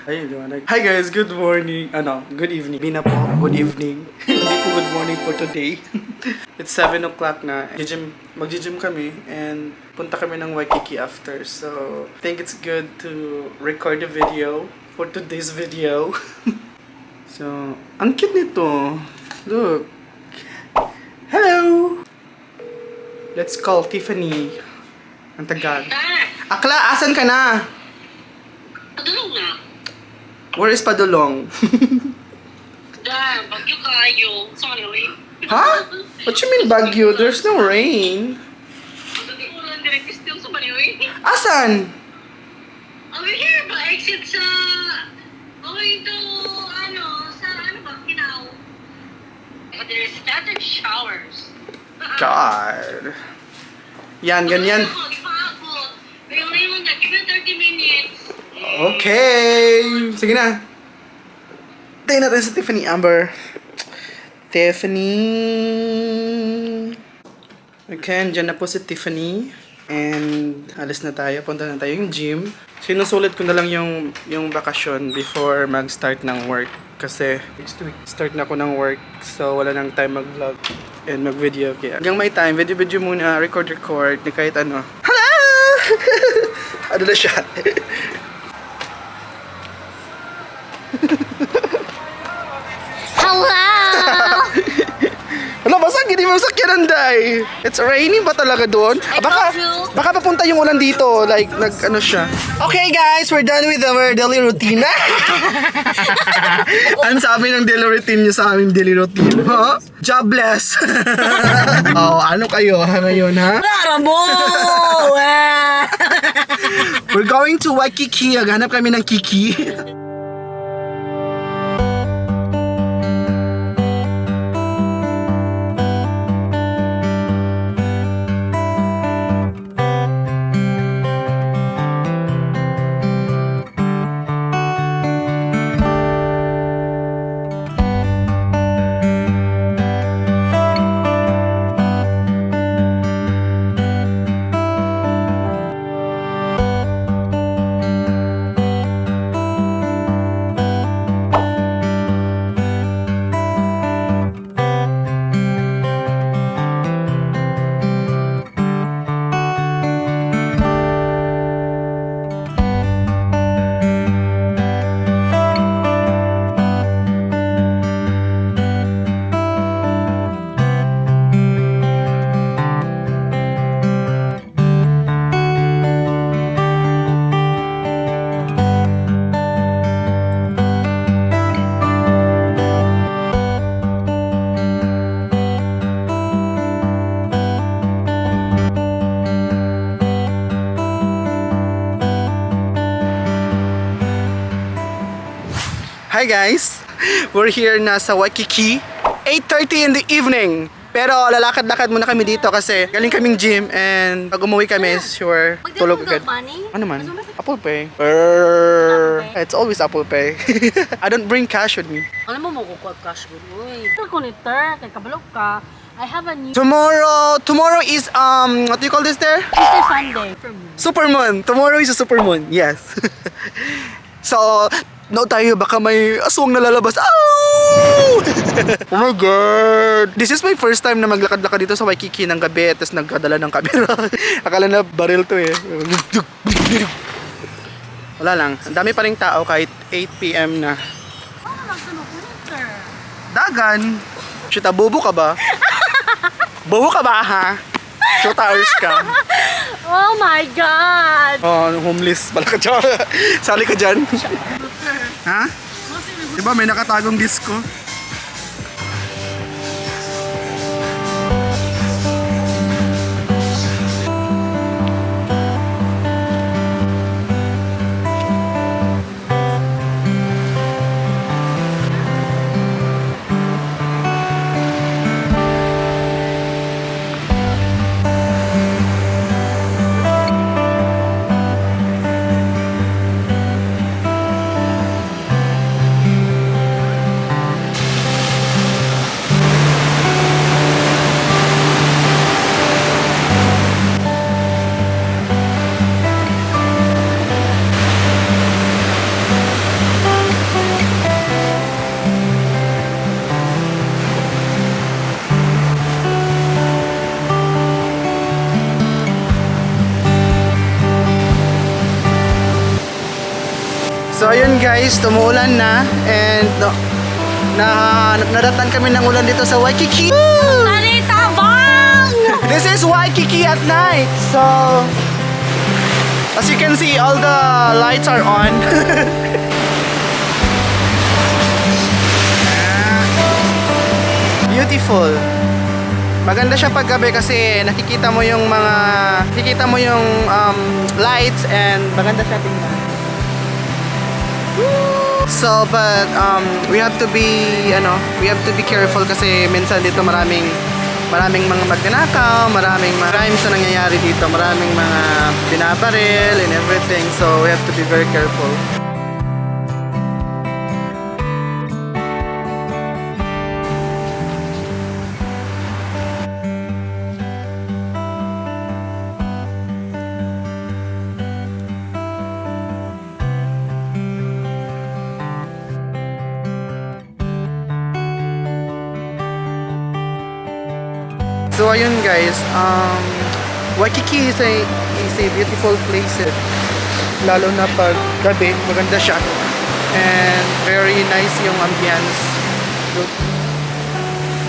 Ayun, liwanag. Hi guys, good morning. Good evening. Hindi na po, good evening. Hindi po good morning for today. It's 7 o'clock na. Mag-gym kami and punta kami ng Waikiki after. So, I think it's good to record a video for today's video. So, ang cute nito. Look. Hello! Let's call Tiffany. Ang tagal. Akla, asan ka na? Padulong na. Where is Padulong? Bagyo kayo. Sorry, wait. Huh? What you mean Baguio? There's no rain. Ulan direct still sa Baliway. Asan? Over here ba? Exit sa... Going to, sa ba? Kinaw. But there's scattered showers. God. Yan, ganyan. Di pa ako. Pero ngayon na, give me 30 minutes. Okay. Sige na. Tayo natin si Tiffany Amber. Tiffany. Okay, andyan na po si Tiffany. And alis na tayo. Punta na tayo yung gym. Sinusulit ko na lang yung bakasyon before mag-start ng work. Kasi next week, start na ako ng work. So, wala nang time mag-vlog and mag-video. Kaya hanggang may time, video muna, record, na kahit ano. Hello! Ano na siya? Hello! Wala, basag, hindi mo sakyan, Day. It's raining ba talaga doon? Baka papunta yung ulan dito. Like, ano siya. Okay, guys, we're done with our daily routine. Ang sabi ng daily routine nyo sa aming daily routine, ha? Jobless. Oh, ano kayo, ha, ngayon, ha? We're going to Waikiki. Maghanap kami ng Kiki. Hi guys! We're here na sa Waikiki. 8:30 in the evening. Pero lalakad-lakad muna kami dito kasi galing kaming gym and pag umuwi kami, sure, tulog agad. Ano man? Apple Pay. It's always Apple Pay. I don't bring cash with me. Alam mo makukuha cash ko. Uy, ito ko ni Ter, kay kabalog ka. I have a new Tomorrow is what do you call this there? Easter Sunday. Supermoon. Tomorrow is a supermoon. Yes. So, no tayo, baka may aswang nalalabas. Oh! Oh my God! This is my first time na maglakad-lakad dito sa Waikiki ng gabi tapos nagkadala ng camera. Akala na baril to eh. Wala lang. Ang dami pa ring tao kahit 8 PM na. Dagan! Chuta, bobo ka ba? Bobo ka ba ha? Chuta, hours ka. Oh my God! Oh, homeless pala ka dyan. Sali ka dyan. Ha? Diba may nakatagong disco? So ayun guys, tumuulan na and nadatan kami ng ulan dito sa Waikiki. Narita bang! This is Waikiki at night. So as you can see, all the lights are on. Beautiful. Maganda siya paggabi kasi nakikita mo yung lights and maganda siya tingnan. So but we have to be careful kasi minsan dito maraming mga magnanakaw, maraming mga crimes na nangyayari dito, maraming mga binabaril and everything. So we have to be very careful. So ayun guys, Waikiki is a beautiful place. Lalo na pag gabi, maganda siya. And very nice yung ambience.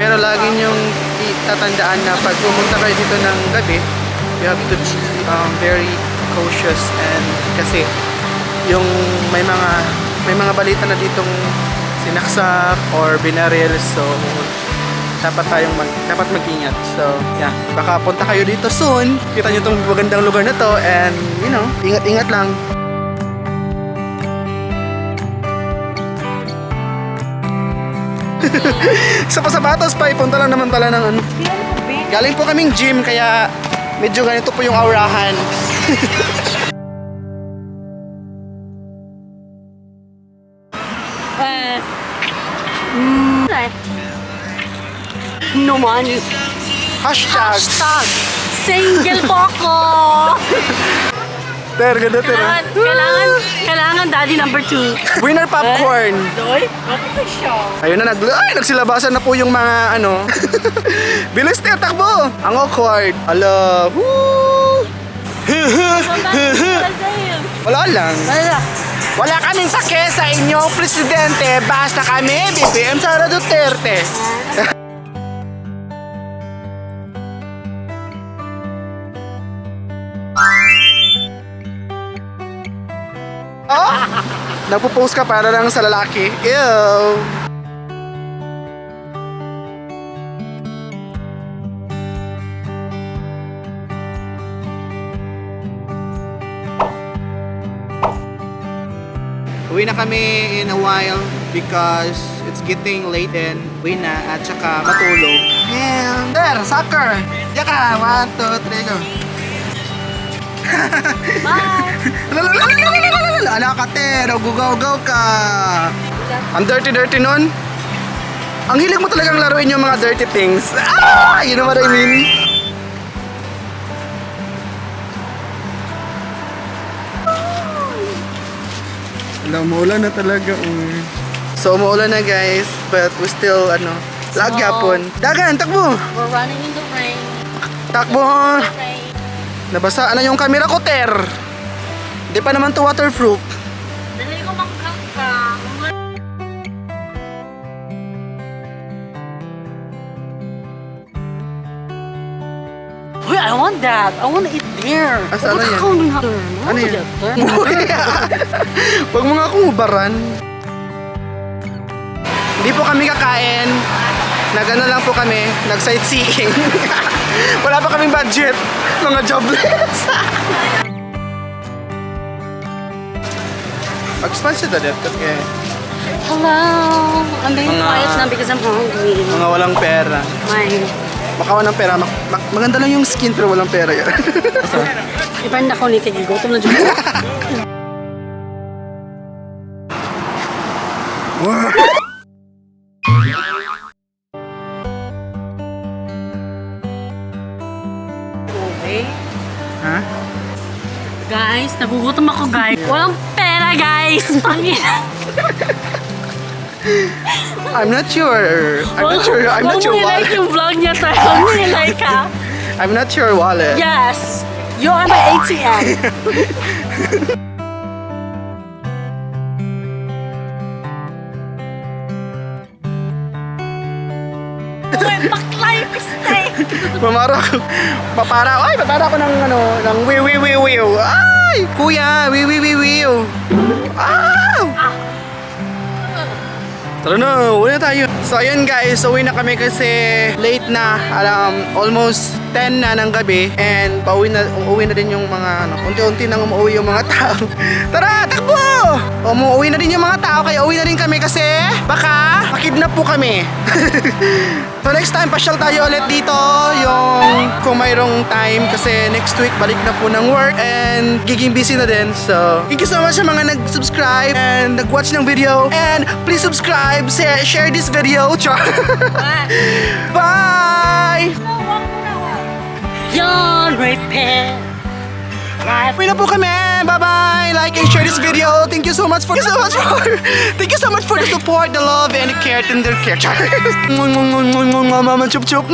Pero lagi niyong tatandaan na pag pumunta kayo dito ng gabi, you have to be very cautious and kasi yung may mga balita na ditong sinaksak or binaril, so dapat mag-ingat. So, yeah. Baka punta kayo dito soon. Kita nyo itong magandang lugar na to and, you know, ingat-ingat lang. Sa pasapatos pa, ipunta lang naman pala ng ano. Galing po kaming gym, kaya medyo ganito po yung aurahan. No money. Hashtag. Single po ako. Ganda. Kailangan daddy number 2. Winner popcorn. Doy, bakit siya? Ayun na, nagsilabasan na po yung mga ano. Bilis na, takbo. Ang awkward. Ala. Woo! Wala lang. Wala kaming pake sa inyong presidente. Basta kami, BBM Sara Duterte. Oh? Nagpo-post ka para lang sa lalaki. Ew. Uwi na kami in a while because it's getting late and uwi na at saka matulog. And there, soccer! Diyan ka! 1, 2, 3, go! Bye! Ala ka, Tero! Gugaw-gaw ka! Ang dirty-dirty nun? Ang hilig mo talagang laruin yung mga dirty things. Ah! You know what I mean? Umuulan na talaga. So umuulan na guys, but we still lagyapon. Dagan, takbo! We're running in the rain. Takbo! Nabasa na yung camera ko, Ter! Di pa naman to waterproof. Dali ko magkaka. Uy, I want that. I want to eat there. Asa na yan? Ano yan? Huwag mo nga akong ubaran. Hindi po kami kakain. Nagano lang po kami. Nag-sightseeing. Wala pa kaming budget. Mga jobless. Expensive na dito. Okay. Hello. I'm being quiet now because I'm hungry. Mga walang pera. Mine. Baka walang pera. Maganda lang yung skin pero walang pera yan. Ipan na ko ni Kiki. Gutom na dyan. Okay. Ha? Guys, nagugutom ako guys. Walang pera guys. Pangina. I'm not sure. I'm not your wallet. Like yung vlog niya tayo. Huwag mo like ha. I'm not your wallet. Yes. You are my ATM. bakla yung mistake. Papara ako ng wiw. Ay, kuya, wiw. Tara na, uwi na tayo. So ayun guys, uwi na kami kasi late na, almost 10 na ng gabi. And uuwi na din yung mga, unti-unti nang umuwi yung mga tao. Tara, takbo! Umuwi na din yung mga tao, kaya uwi na din kami kasi baka makidnap po kami. So next time, pasyal tayo ulit dito, yung kung mayroong time kasi next week balik na po ng work and giging busy na din. So thank you so much sa mga nag-subscribe and nag-watch ng video, and please subscribe, share this video. Bye! Yon, repair. Uwi na po kami. Bye-bye. Like and share this video. Thank you so much for the support, the love, and the care, tender care. Mama chup chup.